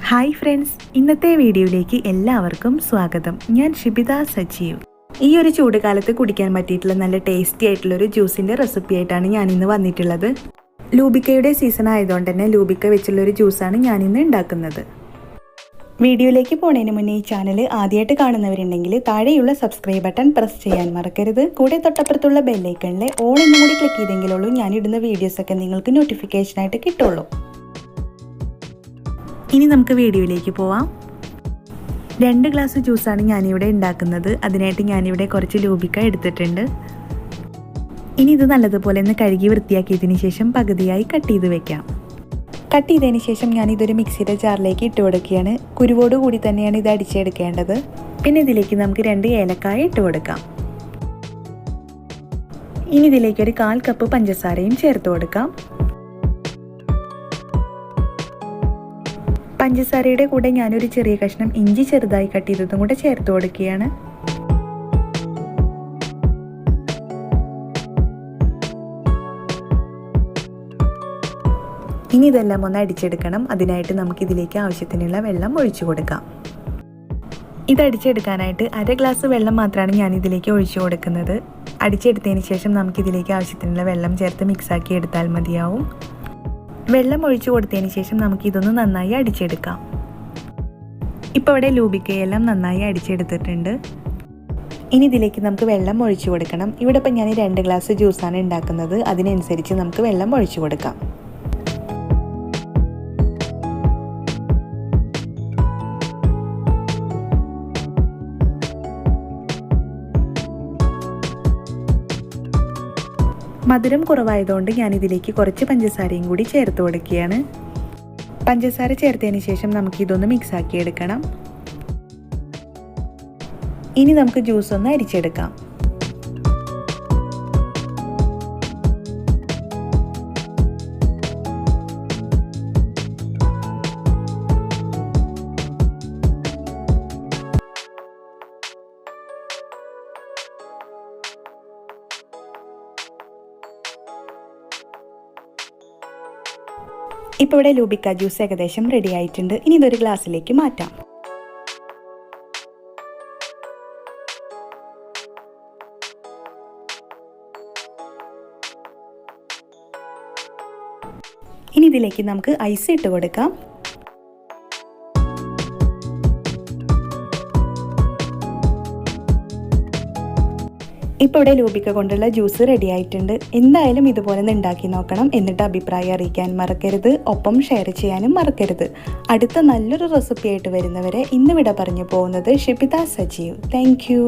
Hi friends, ഇന്നത്തെ വീഡിയോയിലേക്ക് എല്ലാവർക്കും സ്വാഗതം. ഞാൻ ഷിബിത സജീവ്. ഈ ഒരു ചൂട് കാലത്ത് കുടിക്കാൻ പറ്റിയിട്ടുള്ള നല്ല ടേസ്റ്റി ആയിട്ടുള്ളൊരു ജ്യൂസിൻ്റെ റെസിപ്പി ആയിട്ടാണ് ഞാനിന്ന് വന്നിട്ടുള്ളത്. ലൂബിക്കയുടെ സീസൺ ആയതുകൊണ്ട് തന്നെ ലൂബിക്ക വെച്ചുള്ളൊരു ജ്യൂസാണ് ഞാനിന്ന് ഉണ്ടാക്കുന്നത്. വീഡിയോയിലേക്ക് പോണതിന് മുന്നേ ഈ ചാനൽ ആദ്യമായിട്ട് കാണുന്നവരുണ്ടെങ്കിൽ താഴെയുള്ള സബ്സ്ക്രൈബ് ബട്ടൺ പ്രസ് ചെയ്യാൻ മറക്കരുത്. കൂടെ തൊട്ടപ്പുറത്തുള്ള ബെല്ലൈക്കണിലെ ഓൾ എന്നും കൂടി ക്ലിക്ക് ചെയ്തെങ്കിലുള്ളൂ ഞാനിടുന്ന വീഡിയോസൊക്കെ നിങ്ങൾക്ക് നോട്ടിഫിക്കേഷനായിട്ട് കിട്ടുള്ളൂ. ഇനി നമുക്ക് വീഡിയോയിലേക്ക് പോവാം. 2 ഗ്ലാസ് ജ്യൂസാണ് ഞാനിവിടെ ഉണ്ടാക്കുന്നത്. അതിനായിട്ട് ഞാനിവിടെ കുറച്ച് ലൂബിക്ക എടുത്തിട്ടുണ്ട്. ഇനി ഇത് നല്ലതുപോലെ ഒന്ന് കഴുകി വൃത്തിയാക്കിയതിന് ശേഷം പകുതിയായി കട്ട് ചെയ്ത് വെക്കാം. കട്ട് ചെയ്തതിന് ശേഷം ഞാനിതൊരു മിക്സിയുടെ ജാറിലേക്ക് ഇട്ട് കൊടുക്കുകയാണ്. കുരുവോട് കൂടി തന്നെയാണ് ഇത് അടിച്ചെടുക്കേണ്ടത്. പിന്നെ ഇതിലേക്ക് നമുക്ക് 2 ഏലക്കായ ഇട്ട് കൊടുക്കാം. ഇനി ഇതിലേക്ക് ഒരു 1/4 കപ്പ് പഞ്ചസാരയും ചേർത്ത് കൊടുക്കാം. പഞ്ചസാരയുടെ കൂടെ ഞാനൊരു ചെറിയ കഷ്ണം ഇഞ്ചി ചെറുതായി കട്ട് ചെയ്തതും കൂടെ ചേർത്ത് കൊടുക്കുകയാണ്. ഇനി ഇതെല്ലാം ഒന്ന് അടിച്ചെടുക്കണം. അതിനായിട്ട് നമുക്കിതിലേക്ക് ആവശ്യത്തിനുള്ള വെള്ളം ഒഴിച്ചു കൊടുക്കാം. ഇത് അടിച്ചെടുക്കാനായിട്ട് 1/2 ഗ്ലാസ് വെള്ളം മാത്രമാണ് ഞാനിതിലേക്ക് ഒഴിച്ചു കൊടുക്കുന്നത്. അടിച്ചെടുത്തതിന് ശേഷം നമുക്കിതിലേക്ക് ആവശ്യത്തിനുള്ള വെള്ളം ചേർത്ത് മിക്സാക്കി എടുത്താൽ മതിയാവും. വെള്ളം ഒഴിച്ചു കൊടുത്തതിന് ശേഷം നമുക്കിതൊന്ന് നന്നായി അടിച്ചെടുക്കാം. ഇപ്പോൾ ഇവിടെ ലൂബിക്കയെല്ലാം നന്നായി അടിച്ചെടുത്തിട്ടുണ്ട്. ഇനി ഇതിലേക്ക് നമുക്ക് വെള്ളം ഒഴിച്ചു കൊടുക്കണം. ഇവിടെ ഇപ്പം ഞാൻ 2 ഗ്ലാസ് ജ്യൂസാണ് ഉണ്ടാക്കുന്നത്. അതിനനുസരിച്ച് നമുക്ക് വെള്ളം ഒഴിച്ചു കൊടുക്കാം. മധുരം കുറവായതുകൊണ്ട് ഞാനിതിലേക്ക് കുറച്ച് പഞ്ചസാരയും കൂടി ചേർത്ത് കൊടുക്കുകയാണ്. പഞ്ചസാര ചേർത്തതിന് ശേഷം നമുക്കിതൊന്ന് മിക്സാക്കി എടുക്കണം. ഇനി നമുക്ക് ജ്യൂസ് ഒന്ന് അരിച്ചെടുക്കാം. ഇപ്പോൾ ഇവിടെ ലൂബിക്ക ജ്യൂസ് ഏകദേശം റെഡി ആയിട്ടുണ്ട്. ഇനി ഇതൊരു ഗ്ലാസ്സിലേക്ക് മാറ്റാം. ഇനി ഇതിലേക്ക് നമുക്ക് ഐസ് ഇട്ട് കൊടുക്കാം. ഇപ്പോൾ ഇവിടെ ലൂബിക്ക കൊണ്ടുള്ള ജ്യൂസ് റെഡി ആയിട്ടുണ്ട്. എന്തായാലും ഇതുപോലെ ഒന്ന് ഉണ്ടാക്കി നോക്കണം. എന്നിട്ട് അഭിപ്രായം അറിയിക്കാൻ മറക്കരുത്. ഒപ്പം ഷെയർ ചെയ്യാനും മറക്കരുത്. അടുത്ത നല്ലൊരു റെസിപ്പി ആയിട്ട് വരുന്നവരെ ഇന്ന് വിട പറഞ്ഞു പോകുന്നത് ഷിബിത സജീവ്. Thank you.